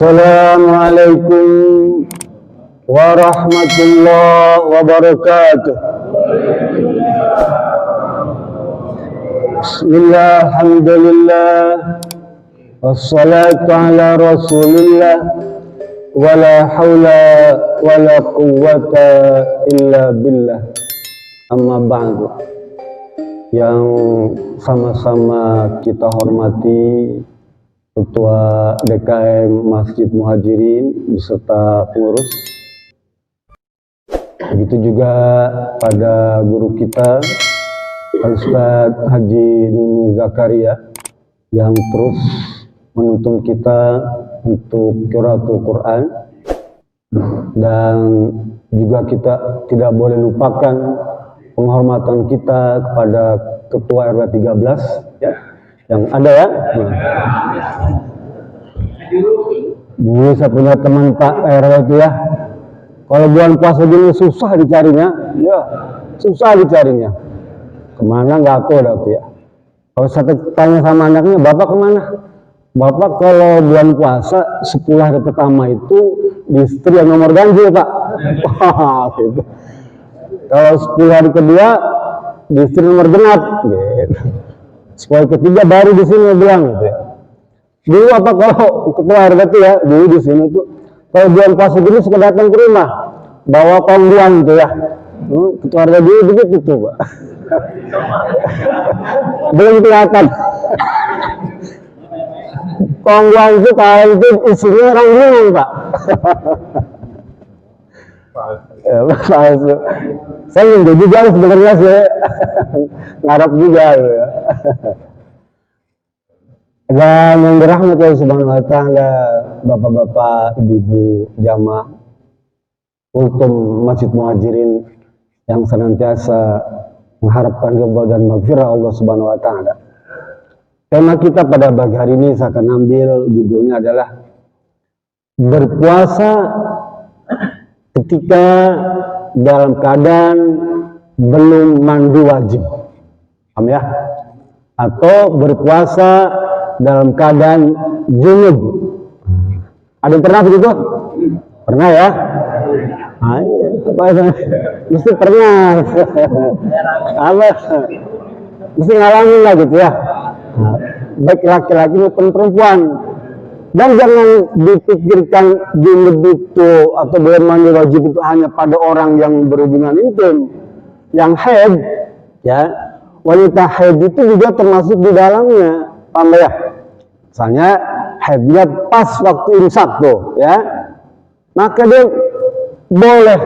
Assalamualaikum warahmatullahi wabarakatuh. Bismillah, alhamdulillah, wassalatu ala rasulillah, wala hawla wala quwwata illa billah. Amma ba'du. Yang sama-sama kita hormati Ketua DKM Masjid Muhajirin beserta pengurus, begitu juga pada guru kita Ustaz Haji Nunu Zakaria yang terus menuntun kita untuk qiraatul Quran, dan juga kita tidak boleh lupakan penghormatan kita kepada Ketua RW 13 ya, yang ada ya. Dulu saya punya teman Pak RW itu ya, kalau bulan puasa gini susah dicarinya, ya susah dicarinya. Kemana nggak tahu dah tuh ya. Kalau saya tanya sama anaknya, bapak kemana? Bapak kalau bulan puasa 10 hari pertama itu di istri yang nomor ganjil Pak. Gitu. Kalau 10 hari kedua di istri nomor genap. Gitu. 10 ketiga baru di sini bilang gitu ya. Dulu apa kalau keluar gitu ya, dulu di sini tuh kalau bulan puasa gini suka datang ke rumah bawa kongguan tuh ya. Keluarga dulu begitu tuh Pak. Belum kelihatan. Kongguan itu kalau itu isinya orang bingung Pak. Ya, palsu. Saya ingin juga sebenarnya sih ngarap juga ya. Dan yang dirahmati Allah Subhanahu wa Ta'ala, bapak-bapak, ibu-ibu jamaah ultum Masjid Muhajirin yang senantiasa mengharapkan ridha dan maghfirah Allah Subhanahu wa Ta'ala. Tema kita pada pagi hari ini saya akan ambil judulnya adalah berpuasa ketika dalam keadaan belum mandi wajib. Paham ya? Atau berpuasa dalam keadaan junub. Ada yang pernah begitu? Pernah ya? Mesti pernah. Apa? Mesti ngalamin lah gitu ya. Baik laki-laki maupun perempuan. Dan jangan dipikirkan junub itu atau belum mandi wajib itu hanya pada orang yang berhubungan intim. Yang haid, ya, wanita haid itu juga termasuk di dalamnya. Paham ya? Misalnya haidnya pas waktu imsak tuh, ya, maka dia boleh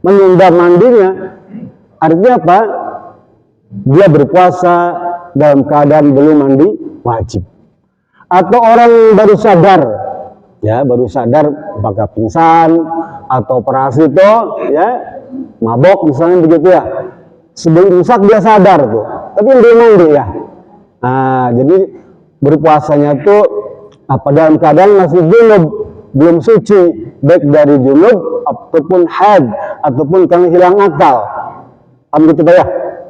menunda mandinya. Artinya apa? Dia berpuasa dalam keadaan belum mandi wajib. Atau orang baru sadar, ya, baru sadar apakah pingsan atau operasi itu, ya, mabok misalnya begitu ya. Sebelum imsak dia sadar tuh, tapi belum mandi ya. Nah, jadi berpuasanya tuh apa dalam keadaan masih junub, belum suci, baik dari junub ataupun haid ataupun karena hilang akal. Paham gitu ya?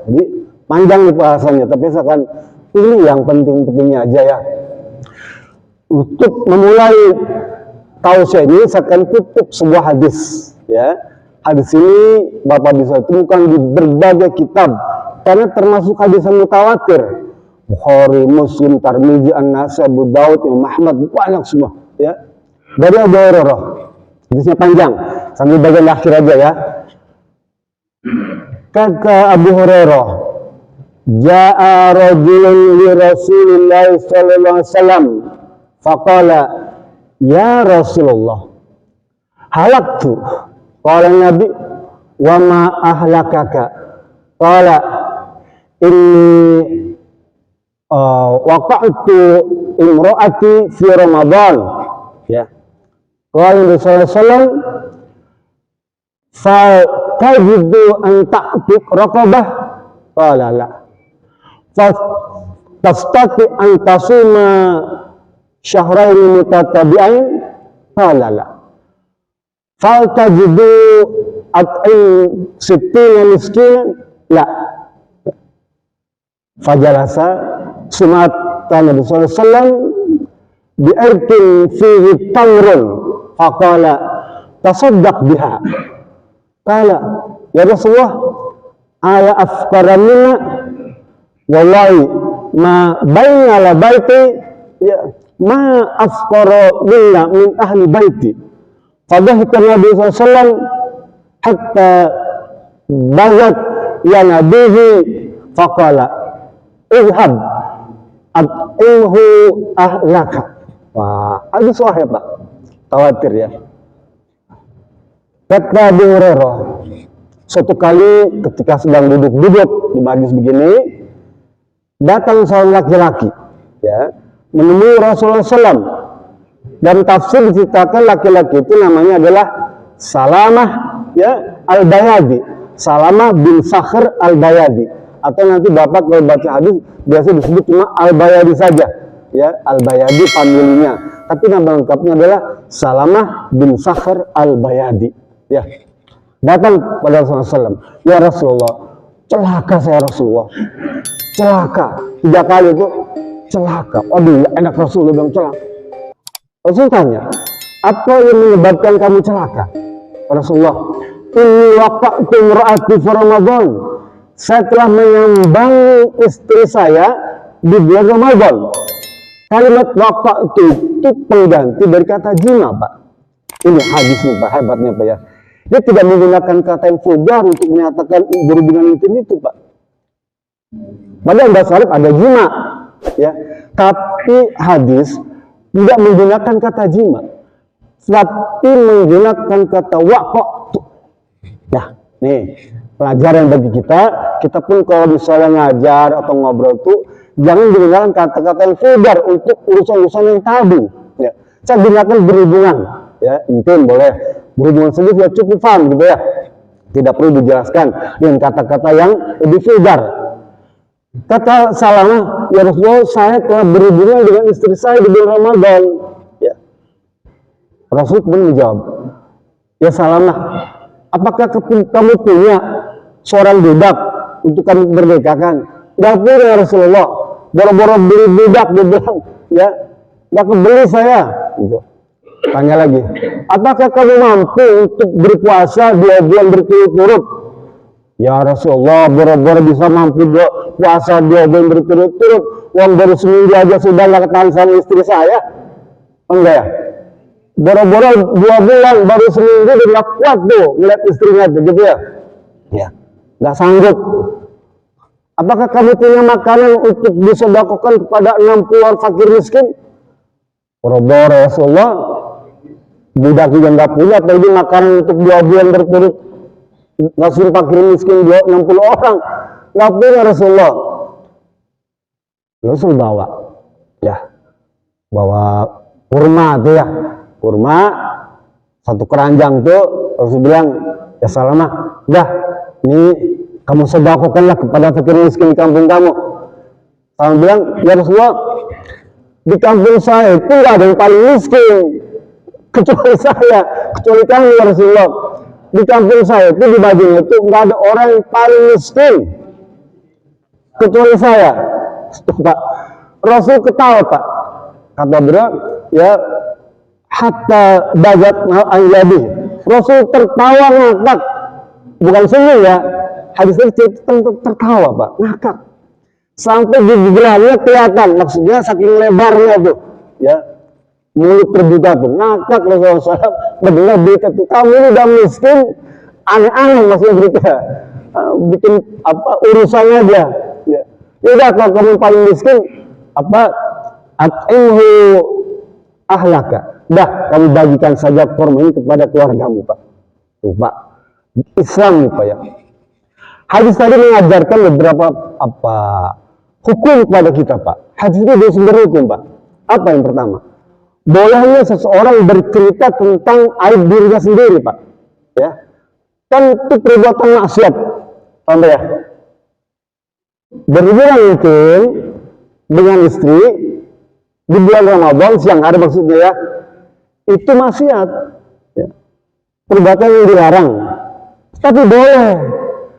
Jadi panjang nih puasanya, tapi saya akan pilih yang penting-pentingnya aja ya. Untuk memulai tausiah ini saya akan tutup sebuah hadis ya. Hadis ini Bapak bisa temukan di berbagai kitab karena termasuk hadis yang mutawatir. Bukhari, Muslim, Tirmidzi, An-Nasai, Abu Daud, Imam Ahmad, banyak semua ya. Dari Abu Hurairah. Hadisnya panjang, sambil bagian akhir aja ya. Kata Abu Hurairah, Ja'a rajulun li Rasulillah sallallahu alaihi wasallam faqala ya Rasulullah halaktu. Qala Nabi wa ma ahlakaka? Qala inni waqa'tu imra'ati fi Ramadan ya. Qala Nabi sallallahu alaihi wasallam fa tajidu an ta'tiq raqabah? Qala la. Fa tastati an tasuma syahrain mutatabi'ain? Qala la. Fa tajidu at'in sittina miskinan? La. Fajalasa sumata Nabi sallallahu alaihi wasallam bi'irkin fihi tamrun faqala tasaddaq biha. Qala ya Rasulullah ala afqara minna wallahi ma baina la baiti ya ma afqara minna min ahli baiti. Fadhahika Nabi SAW hatta bazat ya nabihi faqala izhab at'imhu ahlaka. Wah, hadis sahih Pak. Tawatir ya. Kata Abu Hurairah, suatu kali ketika sedang duduk-duduk di majlis begini, datang seorang laki-laki, ya, menemui Rasulullah SAW. Dan tafsir diceritakan laki-laki itu namanya adalah Salamah, ya, Al-Bayadi, Salamah bin Sakhr Al-Bayadi. Atau nanti Bapak kalau baca hadis biasa disebut cuma Al-Bayadi saja, ya, Al-Bayadi familinya. Tapi nama lengkapnya adalah Salamah bin Sakhr Al-Bayadi. Ya, datang pada Rasulullah SAW. Ya Rasulullah, celaka saya Rasulullah, celaka. 3 kali itu celaka. Aduh, enak Rasulullah bilang celaka. Rasul tanya, apa yang menyebabkan kamu celaka? Rasulullah, ini waqa'tu imra'ati fi Ramadan. Saya telah menyambangi istri saya di bulan Ramadan. Kalimat waqa'tu itu pengganti dari kata jima, Pak. Ini hadisnya Pak, hebatnya Pak ya. Dia tidak menggunakan kata yang vulgar untuk menyatakan berhubungan intim itu, Pak. Padahal bahasa Arab ada jima, ya. Tapi hadis tidak menggunakan kata jima, tapi menggunakan kata waqa'tu. Nah, nih pelajaran bagi kita. Kita pun kalau misalnya ngajar atau ngobrol tuh jangan menggunakan kata-kata yang vulgar untuk urusan-urusan yang tabu. Ya, saya gunakan berhubungan, ya, intim boleh. Berhubungan sendiri ya cukup paham gitu ya. Tidak perlu dijelaskan dengan kata-kata yang lebih vulgar. Kata Salamah, ya Rasulullah, saya telah berhubungan dengan istri saya di bulan Ramadan. Ya. Rasul kemudian menjawab, ya Salamah, apakah kamu punya seorang budak untuk kamu merdekakan? Gak punya Rasulullah. Boro-boro beli budak, dia bilang, ya, gak kebeli saya. Gitu. Tanya lagi, apakah kamu mampu untuk berpuasa 2 bulan berturut-turut? Ya Rasulullah, boro-boro bisa mampu puasa 2 bulan berturut-turut. Uang baru seminggu aja sudah gak ketahan sama istri saya. Enggak ya? Boro-boro 2 bulan baru seminggu dia gak kuat tuh ngeliat istrinya tuh, gitu ya? Ya, gak sanggup. Apakah kamu punya makanan untuk disedekahkan kepada 60 orang fakir miskin? Boro-boro Rasulullah, budak juga nggak punya, tapi makanan untuk 2 bulan berturut ngasih fakir miskin 60 orang nggak punya Rasulullah. Rasul bawa, ya, bawa kurma tuh ya, kurma 1 keranjang tuh. Rasul bilang, ya Salamah, dah, ini kamu sedekahkanlah kepada fakir miskin di kampung kamu. Salamah bilang, ya Rasulullah, di kampung saya itu nggak ada yang paling miskin kecuali saya, kecuali kamu ya Rasulullah. Di kampung saya itu, di Badung itu nggak ada orang yang paling miskin kecuali saya. Pak, Rasul ketawa Pak. Kata beliau, ya, hatta bagat al-yadi. Rasul tertawa ngakak, bukan senyum ya. Hadis itu tertawa Pak, ngakak. Sampai di gigirannya kelihatan, maksudnya saking lebarnya tuh, ya. Mulut terbuka tuh, ngakak Rasulullah SAW mendengar berita itu. Kamu ini udah miskin, aneh-aneh maksudnya berita, bikin apa urusannya aja. Ya, udah kalau kamu paling miskin, apa at'imhu ahlaka. Dah, kamu bagikan saja kurma ini kepada keluargamu Pak. Tuh Pak, Islam nih Pak ya. Hadis tadi mengajarkan beberapa apa hukum kepada kita Pak. Hadis itu ada sumber hukum Pak. Apa yang pertama? Bolehnya seseorang bercerita tentang aib dirinya sendiri Pak, ya, kan itu perbuatan maksiat, paham ya? Berhubungan mungkin dengan istri di bulan Ramadan siang hari maksudnya ya, itu maksiat, ya, perbuatan yang dilarang. Tapi boleh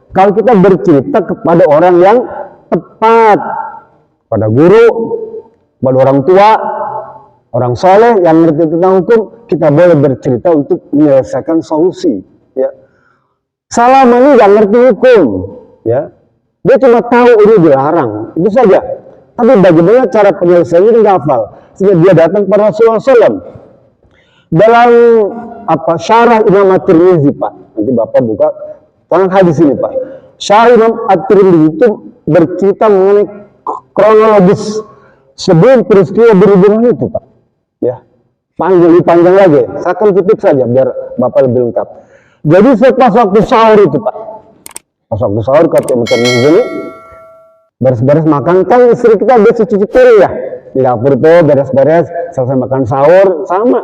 kalau kita bercerita kepada orang yang tepat, pada guru, pada orang tua, orang soleh yang ngerti tentang hukum, kita boleh bercerita untuk menyelesaikan solusi. Ya. Salama ini nggak ngerti hukum, ya. Dia cuma tahu ini dilarang, itu saja. Tapi bagaimana cara penyelesaiannya dia nggak hafal. Sehingga dia datang kepada Rasulullah SAW. Dalam syarah Imam At-Tirmidzi, Pak. Nanti Bapak buka, tolong hadis ini, Pak. Syarah Imam At-Tirmidzi itu bercerita mengenai kronologis sebelum peristiwa berhubungan itu, Pak. Ya, panjang lagi. Saya akan kutip saja biar Bapak lebih lengkap. Jadi setelah waktu sahur itu, Pak. Pas waktu sahur kata Imam At-Tirmidzi ini beres-beres makan, kan istri kita biasa cuci piring ya. Di dapur tuh beres-beres, selesai makan sahur, sama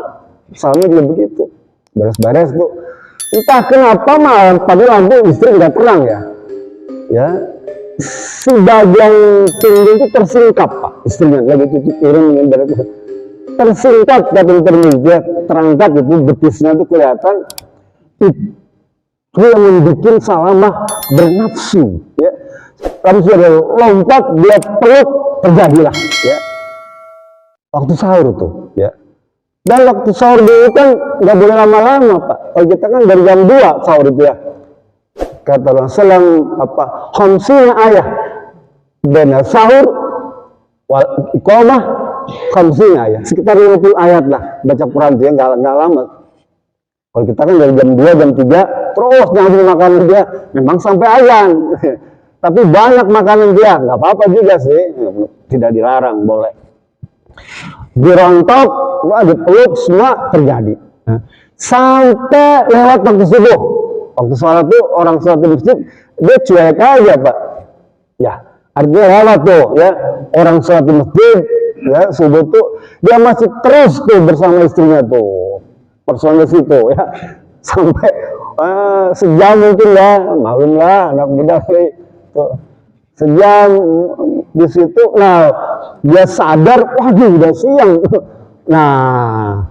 juga begitu. Beres-beres tuh. Entah kenapa malam, padahal lampu istri nggak terang ya. Ya, sebagian tinggi itu tersingkap, Pak. Istrinya lagi cuci piring, tersingkap kata Tirmidzi, terangkat itu betisnya itu kelihatan. Itu yang membuat Salamah bernafsu, ya. Langsung lompat, dia peluk, terjadilah, ya. Waktu sahur tuh, ya. Dan waktu sahur dulu kan nggak boleh lama-lama, Pak. Kalau kita kan dari jam 2 sahur itu ya. Kata Rasulullah khamsina ayah. Benar sahur wal iqamah khamsina ayah. Sekitar 50 ayat lah baca Quran itu ya, nggak lama. Kalau kita kan dari jam 2, jam 3 terus nyambung makanan dia, memang sampai azan. Tapi banyak makanan dia, nggak apa-apa juga sih, tidak dilarang, boleh. Dirontok, dipeluk, semua terjadi. Sampai lewat waktu subuh. Waktu sholat tuh, orang sholat di masjid, dia cuek aja, Pak. Ya, artinya lewat tuh, ya. Orang sholat di masjid, ya, subuh tuh, dia masih terus tuh bersama istrinya tuh. Persoalan di situ, ya. Sampai sejam mungkin ya, maklum lah, anak muda tuh. Sejam di situ, nah dia sadar, waduh udah siang. Nah,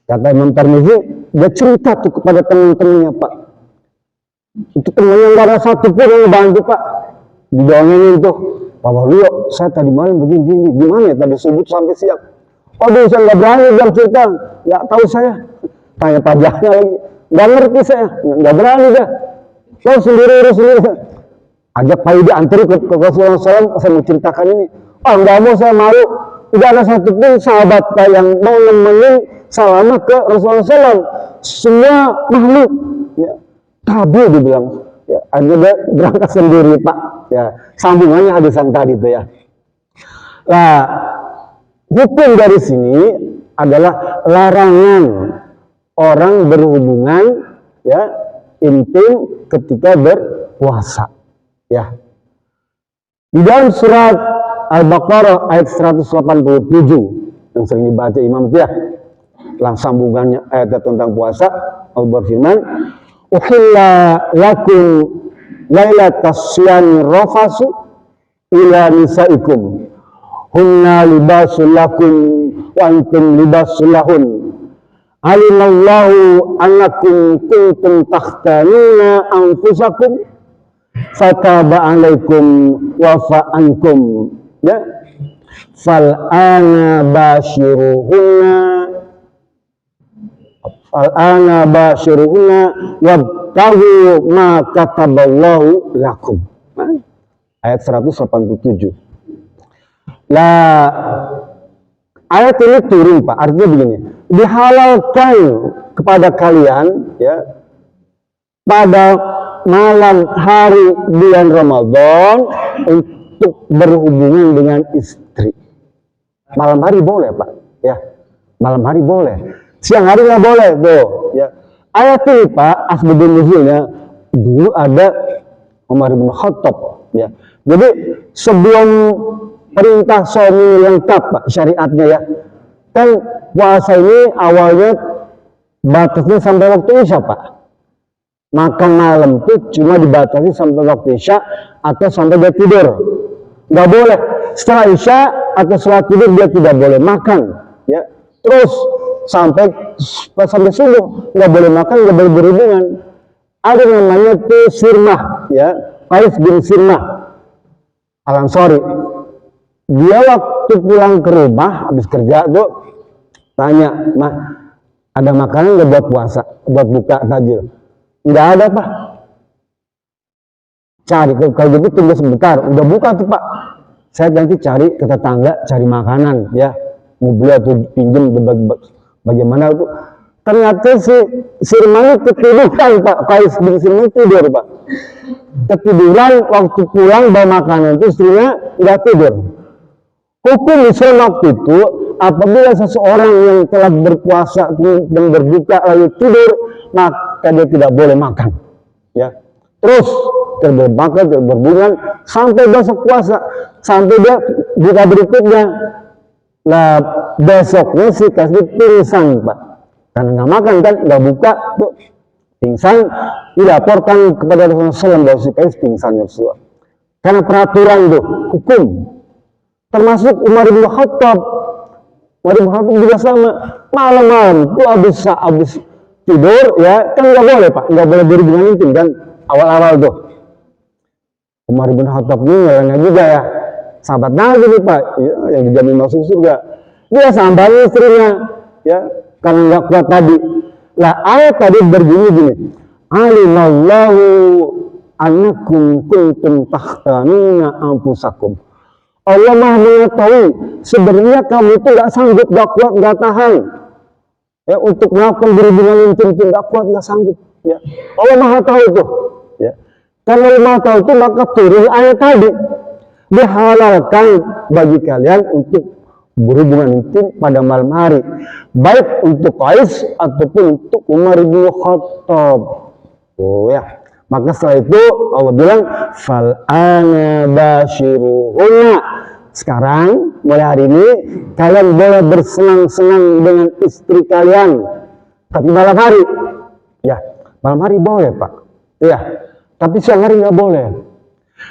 kata Imam Tirmidzi, dia cerita tuh kepada teman-temannya, Pak. Itu temannya nggak ada satu pun yang bantu, Pak. Didongengin tuh, Pak Waluyo, saya tadi malam begini, gimana ya tadi subuh sampai siang? Waduh, saya nggak berani bilang cerita, nggak tahu saya. Tanya pajaknya lagi, nggak ngerti saya, nggak berani dah. Kau urus sendiri. Ajak Pak Yudi antri ke Rasulullah SAW, saya mau ceritakan ini. Oh nggak mau, saya malu. Tidak ada satupun sahabat yang mau nemenin Salamah ke Rasulullah SAW. Semua makhluk, ya, kabur dibilang. Ya, akhirnya dia berangkat sendiri, Pak. Ya, sambungannya hadisan tadi itu ya. Nah, hukum dari sini adalah larangan orang berhubungan, ya, intim ketika berpuasa. Ya. Di dalam surat Al-Baqarah ayat 187 yang sering dibaca Imam itu ya, dalam sambungannya ayat tentang puasa, Allah berfirman, "Uhilla lakum lailatas syiyami rafasu ila nisaikum hunna libasul lakum wa antum libasul lahun alimallahu annakum kuntum takhtanuna anfusakum fataba alaikum wa fa'ankum." Ya, fal'ana basyiruhunna wabtaghu ma kataballahu lakum. Ayat 187. Lah, ayat ini turun, Pak. Artinya begini, dihalalkan kepada kalian, ya, pada malam hari bulan Ramadan untuk berhubungan dengan istri. Malam hari boleh, Pak, ya. Malam hari boleh. Siang hari nggak boleh, tuh, ya. Ayat ini, Pak, asbabun nuzulnya dulu ada Umar bin Khattab, ya. Jadi sebelum perintah suami lengkap, Pak, syariatnya ya. Kan puasa ini awalnya batasnya sampai waktu Isya, Pak. Makan malam itu cuma dibatasi sampai waktu Isya atau sampai dia tidur. Nggak boleh. Setelah Isya atau setelah tidur dia tidak boleh makan. Ya. Terus sampai subuh nggak boleh makan, nggak boleh berhubungan. Ada namanya itu Sirmah, ya, Qais bin Sirmah Al-Ansari. Dia waktu pulang ke rumah habis kerja tuh Tanya, ada makanan nggak buat puasa, buat buka takjil? Nggak ada, Pak. Cari, kalau gitu tunggu sebentar, udah buka tuh, Pak. Saya nanti cari ke tetangga, cari makanan, ya. Mau beli atau pinjam, bagaimana itu. Ternyata si Remani ketiduran, Pak. Kais bin Sirman tidur, Pak. Ketiduran, waktu pulang bawa makanan itu istrinya nggak tidur. Hukum Islam waktu itu, apabila seseorang yang telah berpuasa dan berbuka lalu tidur, maka dia tidak boleh makan, ya. Terus makan, berhubungan sampai besok puasa, sampai dia buka berikutnya. Lah besoknya si kasih pingsan, Pak, karena nggak makan kan, nggak buka tuh pingsan. Dilaporkan kepada Rasulullah SAW bahwa si kasih pingsan Rasulullah. Karena peraturan tuh hukum. Termasuk Umar bin Khattab. Umar bin Khattab juga sama. Malam-malam tuh habis tidur, ya kan nggak boleh, Pak, nggak boleh berhubungan intim kan awal-awal tuh. Umar bin Khattab ini ngelengah juga, ya, sahabat Nabi nih, Pak, ya, yang dijamin masuk surga. Dia sambalin istrinya, ya, karena nggak kuat tadi. Lah ayat tadi berbunyi gini, alimallahu annakum kuntum takhtanuna anfusakum. Allah Maha mengetahui sebenarnya kamu itu nggak sanggup, nggak kuat, nggak tahan, ya, untuk melakukan berhubungan intim itu nggak kuat, nggak sanggup, ya. Allah Maha tahu tuh, ya. Karena Allah Maha tahu itu, maka turun ayat tadi, dihalalkan bagi kalian untuk berhubungan intim pada malam hari, baik untuk Qais ataupun untuk Umar bin Khattab. Oh, ya. Maka setelah itu Allah bilang fal'ana basyiruhunna. Sekarang mulai hari ini kalian boleh bersenang-senang dengan istri kalian, tapi malam hari, ya, malam hari boleh, Pak, ya, tapi siang hari nggak boleh.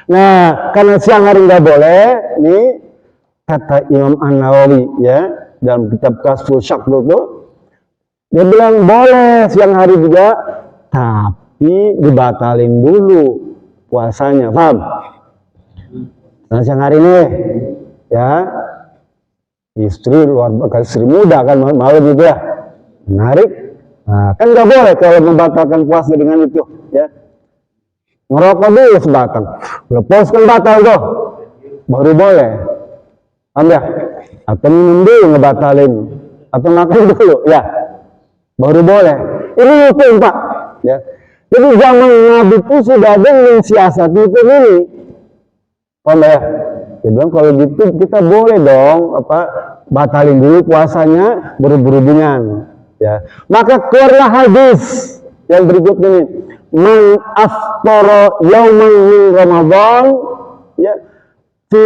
Nah, karena siang hari nggak boleh, nih kata Imam An-Nawawi, ya, dalam kitab Kasful Syak itu, dia bilang boleh siang hari juga, tapi dibatalin dulu puasanya, paham? Nah, siang hari ini, ya, istri luar biasa, istri muda kan malam gitu, ya, menarik. Nah, kan nggak boleh kalau membatalkan puasa dengan itu, ya. Ngerokok dulu sebatang, lepas kan batal tuh, baru boleh, paham ya? Atau minum dulu ngebatalin, atau makan dulu, ya, baru boleh. Ini hukum, Pak, ya. Jadi zaman Nabi itu sudah ada yang mensiasati hukum ini, paham ya? Dia bilang kalau gitu kita boleh dong, apa, batalin dulu puasanya, berhubungan, ya. Maka keluarlah hadis yang berikut ini, man aftara yauman min Ramadan, ya, fi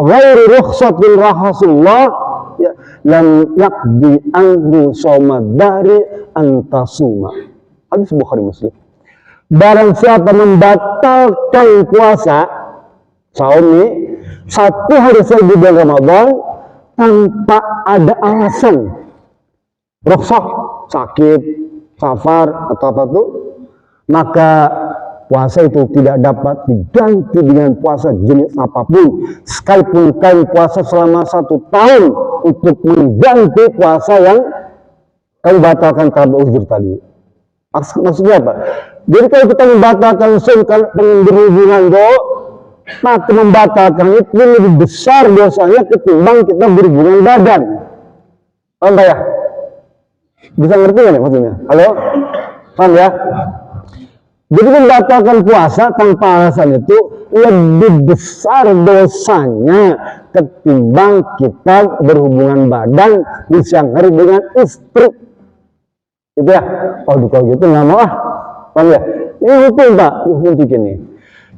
ghairi rukhsatin rahasullah, ya, lam yaqdi anhu shauma dahri antasuma. Hadis Bukhari Muslim. Barang siapa membatalkan puasa saum ini satu hari saja di bulan Ramadan tanpa ada alasan, rukhsah, sakit, safar atau apa tuh, maka puasa itu tidak dapat diganti dengan puasa jenis apapun, sekalipun kain puasa selama 1 tahun untuk mengganti puasa yang kamu batalkan karena uzur tadi. Maksudnya apa? Jadi kalau kita membatalkan pengen berhubungan maka membatalkan itu lebih besar dosanya ketimbang kita berhubungan badan. Paham ya? Bisa ngerti nggak nih maksudnya? Halo? Paham ya? Jadi membatalkan puasa tanpa alasan itu lebih besar dosanya ketimbang kita berhubungan badan di siang hari dengan istri. Gitu ya? Kalau gitu nggak mau ah. Paham ya? Ini hukum, Pak, hukum bikin nih.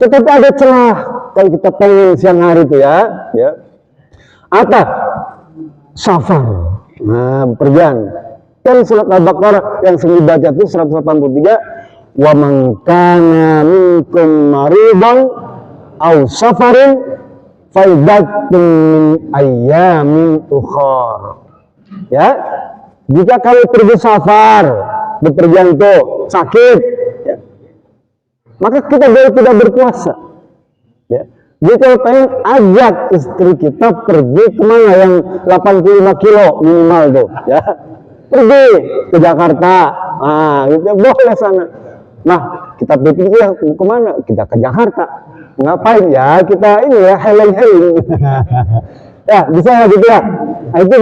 Tetapi ada celah kalau kita pengen siang hari itu, ya, ya. Apa? Safar. Nah, perjalanan. Kan surat Al-Baqarah yang sering dibaca itu 183, wa man kana minkum maridan aw safarin fa iddatun min ayyamin ukhar. Ya. Jika kalian pergi safar, bepergian itu sakit, ya, maka kita boleh tidak berpuasa, ya. Jadi kalau pengen ajak istri kita pergi kemana yang 85 kilo minimal tuh, ya. Pergi ke Jakarta, gitu boleh sana. Nah, kita pikir ya kemana? Kita ke Jakarta. Ngapain ya? Kita ini ya healing. Ya bisa ya gitu ya. Nah, itu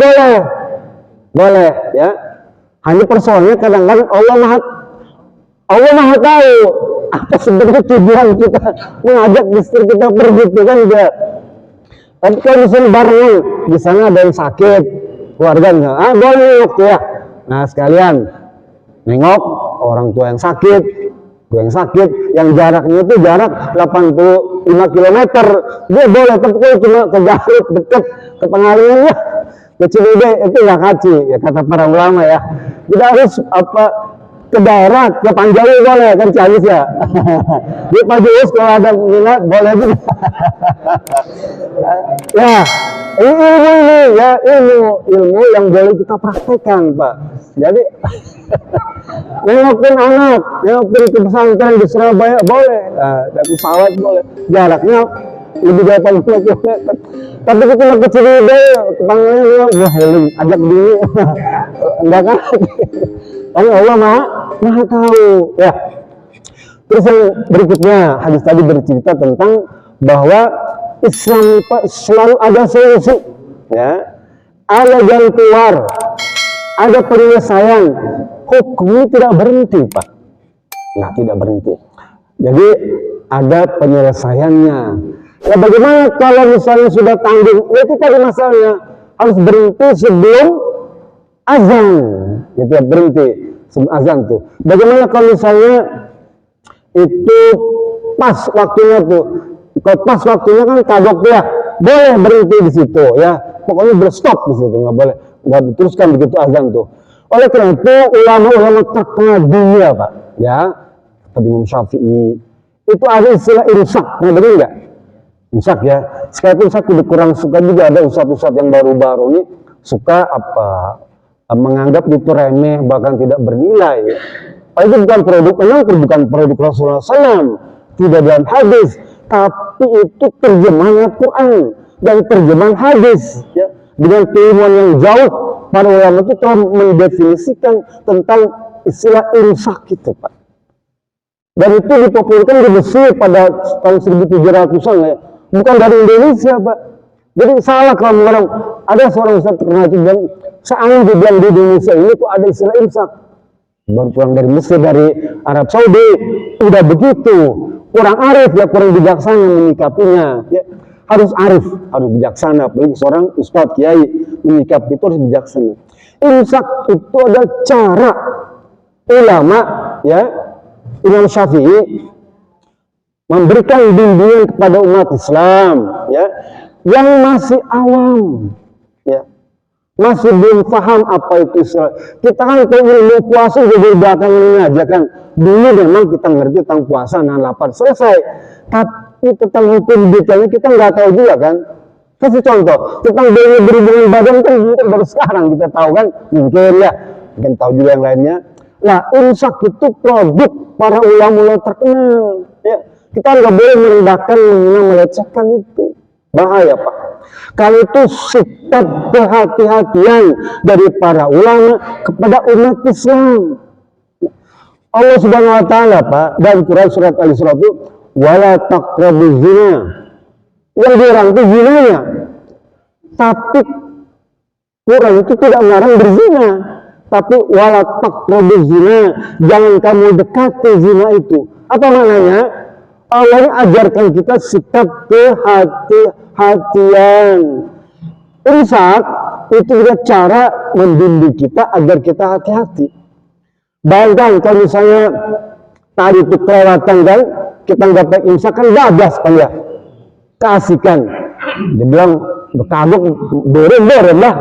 boleh ya. Hanya persoalannya kadang-kadang Allah maha tahu apa sebenarnya tujuan kita mengajak istri kita pergi itu kan dia. Tapi kalau misalnya barengan di sana ada yang sakit, keluarga enggak, boleh nengok ya. Nah sekalian nengok orang tua yang sakit, yang jaraknya itu jarak 85 km, dia boleh. Tapi kalau cuma ke Garut dekat ke Pengalengan ya, ke Ciwidey itu nggak kaci ya kata para ulama ya. Kita harus ke daerah, ke Panjalu boleh kan Ciamis ya. Di Pajuus kalau ada minat boleh juga. Ya, ilmu yang boleh kita praktekkan Pak. Jadi nengokin anak, nengokin ke pesantren di Surabaya boleh, naik pesawat boleh. Jaraknya lebih dari 80 km. Tapi kita mau ke Ciwidey, ke Pangalengan, wah healing, ajak dulu. Enggak kan? Tapi Allah maha tahu ya. Terus yang berikutnya hadis tadi bercerita tentang bahwa Islam selalu ada solusi ya, ada jalan keluar, ada penyelesaian. Hukumnya tidak berhenti Pak, nggak tidak berhenti. Jadi ada penyelesaiannya ya. Bagaimana kalau misalnya sudah tanggung, itu tadi masalahnya harus berhenti sebelum azan gitu ya, berhenti sebelum azan tuh. Bagaimana kalau misalnya itu pas waktunya tuh, kalau pas waktunya kan kagok ya, boleh berhenti di situ ya, pokoknya berstop di situ, nggak boleh, nggak diteruskan begitu azan tuh. Oleh karena itu ulama-ulama terkenal dunia Pak ya, seperti Imam Syafi'i itu ada istilah imsak, nah benar nggak? Imsak ya, sekalipun saya tidak kurang suka juga, ada ustadz-ustadz yang baru-baru ini suka menganggap itu remeh bahkan tidak bernilai. Itu bukan produk Rasulullah SAW, tidak dalam hadis, tapi itu terjemahan Al-Quran dan terjemahan hadis ya. Dengan keilmuan yang jauh, para ulama itu telah mendefinisikan tentang istilah imsak itu Pak. Dan itu dipopulerkan di Mesir pada tahun 1700-an ya. Bukan dari Indonesia Pak. Jadi salah kalau orang, ada seorang ustaz terkenal itu bilang, seandainya di Indonesia ini tuh ada istilah imsak. Baru pulang dari Mesir, dari Arab Saudi, udah begitu. Kurang arif ya, kurang bijaksana menyikapinya ya. Harus arif, harus bijaksana. Apalagi seorang ustaz kiai menyikapi itu harus bijaksana. Imsak itu adalah cara ulama ya, Imam Syafi'i memberikan bimbingan kepada umat Islam ya, yang masih awam ya, masih belum paham apa itu Islam. Kita kan tahu ilmu puasa jadi belakang ini aja kan. Dulu memang kita ngerti tentang puasa, nahan lapar, selesai. Tapi tentang hukum detailnya kita nggak tahu juga kan. Kasih contoh tentang berhubungan badan kan baru sekarang kita tahu kan, mungkin ya, mungkin tahu juga yang lainnya. Nah, imsak itu produk para ulama terkenal ya. Kita nggak boleh merendahkan, melecehkan itu, bahaya Pak. Kalau itu sikap kehati-hatian dari para ulama kepada umat Islam. Allah Subhanahu wa taala Pak dalam Quran surat Al-Isra itu wala taqrabuz zina. Yang dilarang itu zinanya. Tapi Quran itu tidak melarang berzina. Tapi wala taqrabuz zina, jangan kamu dekati zina itu. Apa maknanya? Allah ajarkan kita sikap kehati-hatian. Imsak itu juga cara membimbing kita agar kita hati-hati. Bayangkan kalau misalnya tadi itu kelewatan kan, kita nggak pakai imsak kan bablas kan ya, keasikan. Dia bilang berkagok dorong lah,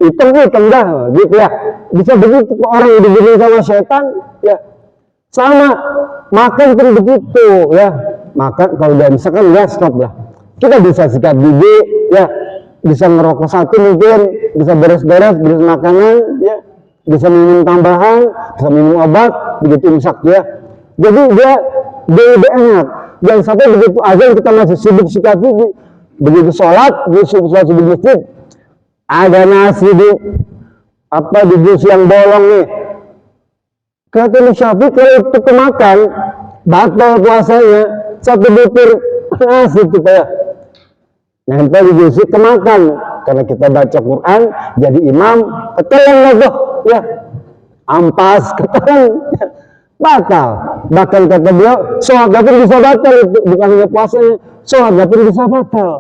hitam dah, gitu ya. Bisa begitu orang yang dibimbing sama setan ya. Sama makan pun begitu ya. Makan kalau udah misalkan ya stop lah. Kita bisa sikat gigi ya, bisa ngerokok satu mungkin, bisa beres-beres makanan ya, bisa minum tambahan, bisa minum obat, begitu imsak ya. Jadi dia enak. Jangan sampai begitu azan kita masih sibuk sikat gigi, begitu sholat di masjid ada nasi di jus yang bolong nih. Kata Syafi'i kalau itu kemakan batal puasanya, satu butir nasi kita ya. Nempel di jus kemakan karena kita baca Quran jadi imam ketelan lah tuh ya. Ampas ketelan batal. Bahkan kata beliau sholat pun bisa batal, itu bukan hanya puasanya, sholat pun bisa batal.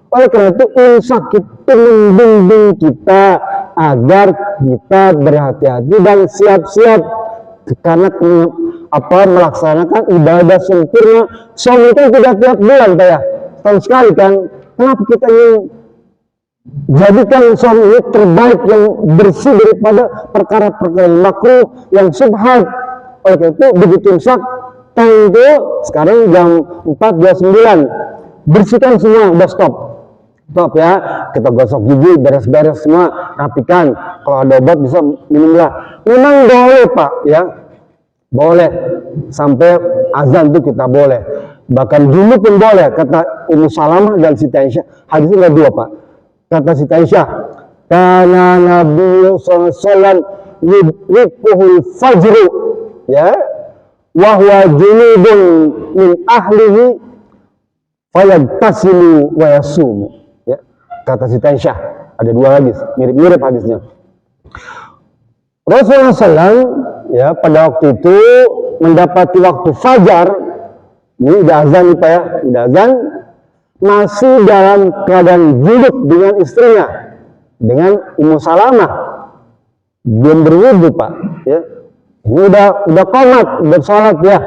Oleh karena itu imsak itu membimbing kita agar kita berhati-hati dan siap-siap karena melaksanakan ibadah sempurna. Som itu tidak tiap bulan Pak ya, setahun sekali kan. Kenapa kita ingin jadikan som ini terbaik, yang bersih daripada perkara-perkara yang makruh, yang subhat. Oleh karena itu begitu imsak time itu sekarang jam 4:09, bersihkan semua, udah stop ya, kita gosok gigi, beres-beres semua, rapikan. Kalau ada obat bisa minumlah. Memang boleh Pak ya, boleh sampai azan itu kita boleh, bahkan dulu pun boleh. Kata Ummu Salamah dan Siti Aisyah, hadisnya ada dua Pak. Kata Siti Aisyah, karena Nabi SAW yudrikuhul fajru ya wahwa junubun min ahlihi fayagtasilu wa yasumu. Kata Siti Aisyah, ada dua hadis, mirip-mirip hadisnya. Rasulullah SAW ya pada waktu itu mendapati waktu fajar, ini udah azan nih Pak ya, udah azan, masih dalam keadaan junub dengan istrinya, dengan Ummu Salamah, belum berwudu Pak ya. Ini udah qomat, bersalat ya,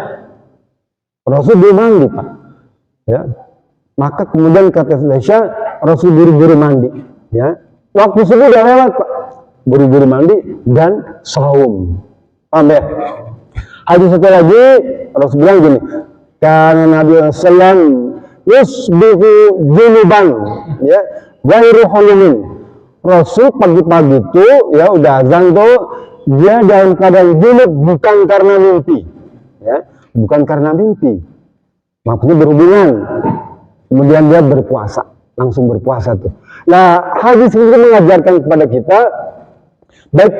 Rasul belum mandi Pak ya. Maka kemudian kata Aisyah, Rasul buru-buru mandi ya. Waktu subuh udah lewat Pak, buru-buru mandi dan saum. Paham ya? Hadis satu lagi Rasul bilang gini, karena Nabi SAW yusbihu junuban ya ghairu hulumin. Rasul pagi-pagi itu ya udah azan tuh, dia dalam keadaan junub, bukan karena mimpi ya, bukan karena mimpi, maksudnya berhubungan. Kemudian dia berpuasa, langsung berpuasa tuh. Nah, hadis ini mengajarkan kepada kita, baik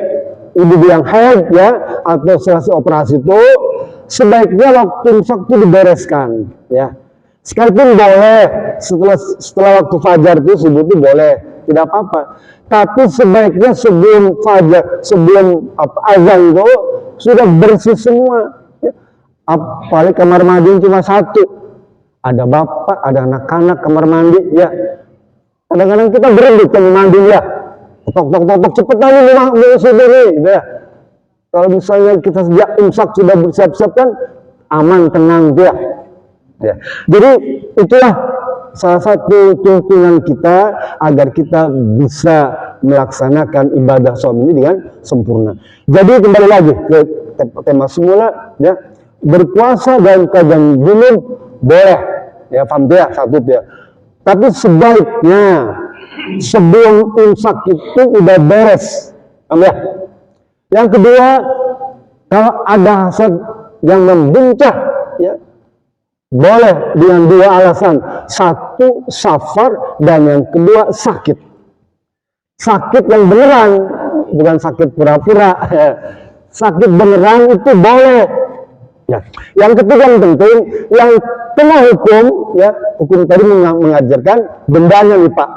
ibu yang haid ya atau selesai operasi itu, sebaiknya waktu imsak itu dibereskan ya. Sekalipun boleh setelah waktu fajar itu, subuh itu boleh, tidak apa-apa. Tapi sebaiknya sebelum fajar, sebelum azan itu sudah bersih semua. Ya. Apalagi kamar mandi cuma satu. Ada bapak, ada anak-anak kamar mandi ya. Kadang-kadang kita berebut kamar mandi ya. Tok cepet aja nih sudah nih ya. Kalau misalnya kita sejak imsak sudah bersiap-siap kan aman, tenang ya. Ya. Jadi itulah salah satu tuntunan kita agar kita bisa melaksanakan ibadah shaum ini dengan sempurna. Jadi kembali lagi ke tema semula ya, berpuasa dalam keadaan junub boleh ya, paham ya, satu ya. Tapi sebaiknya sebelum imsak itu udah beres, paham ya. Yang kedua, kalau ada hasad yang membuncah ya, boleh dengan dua alasan. Satu safar, dan yang kedua sakit. Sakit yang beneran, bukan sakit pura-pura. Sakit beneran itu boleh. Ya. Yang ketiga yang penting, yang kena hukum, ya hukum tadi mengajarkan dendanya nih Pak.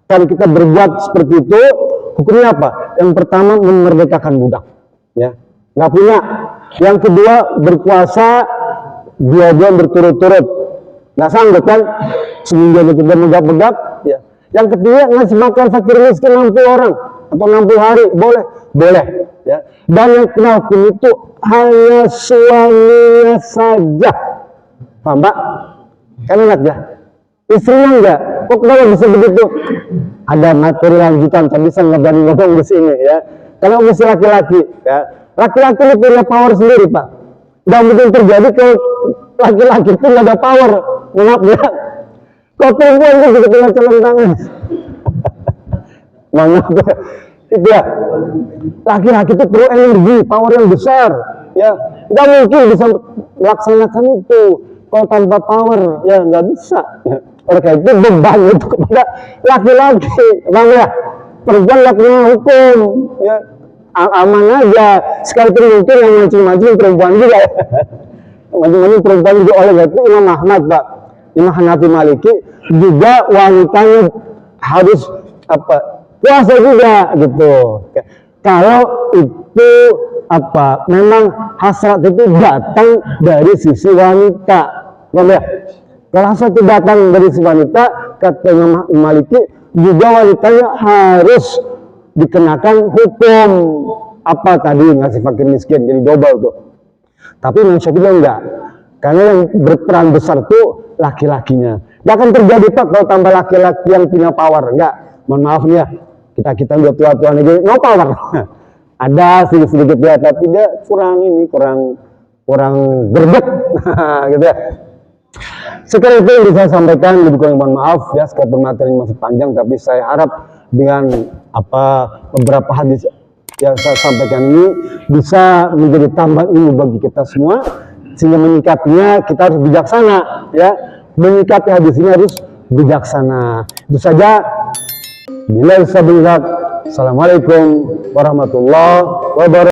Kalau kita berbuat seperti itu, hukumnya apa? Yang pertama memerdekakan budak, ya nggak punya. Yang kedua berpuasa 2 bulan berturut-turut, nggak sanggup kan, seminggu kita megap-megap ya. Yang ketiga ngasih makan fakir miskin 60 orang atau 60 hari, boleh ya. Dan yang kena hukum itu hanya suaminya saja, paham Pak? Kan enak ya, istrinya enggak. Kok kenapa bisa begitu? Ada materi lanjutan, tapi saya nggak berani ngomong di sini ya. Kalau mesti laki-laki ya, laki-laki ini punya power sendiri Pak. Dan mungkin terjadi kalau laki-laki itu nggak ada power, maaf ya. Kok perempuan itu juga punya tangan. Maaf ya. Itu ya. Laki-laki itu perlu energi, power yang besar, ya. Nggak mungkin bisa melaksanakan itu kalau tanpa power ya nggak bisa. Oleh karena itu beban itu kepada laki-laki, bang ya. Perempuan nggak punya hukum, ya aman aja. Sekalipun mungkin yang macam-macam perempuan juga, macam-macam perempuan juga. Oleh karena itu Imam Ahmad, Pak, Imam Hanafi Maliki juga wanitanya harus apa puasa juga gitu. Kalau itu apa memang hasrat itu datang dari sisi wanita, bang ya. Kalau hasrat itu datang dari sisi wanita, kata Imam Maliki juga wanitanya harus dikenakan hukum apa tadi ngasih fakir miskin jadi double tuh. Tapi Imam Syafi'i enggak, karena yang berperan besar tuh laki-lakinya. Gak akan terjadi Pak kalau tambah laki-laki yang punya power, enggak. Mohon maaf nih ya, kita udah tua-tua nih, no power. Ada sedikit-sedikit ya, tapi dia kurang greget gitu ya. Sekarang itu yang bisa saya sampaikan, lebih kurang mohon maaf ya, sekalipun materinya masih panjang, tapi saya harap dengan beberapa hadis yang saya sampaikan ini bisa menjadi tambah ilmu bagi kita semua, sehingga menyikapinya kita harus bijaksana ya, menyikapi hadis ini harus bijaksana. Itu saja. Assalamualaikum warahmatullahi wabarakatuh.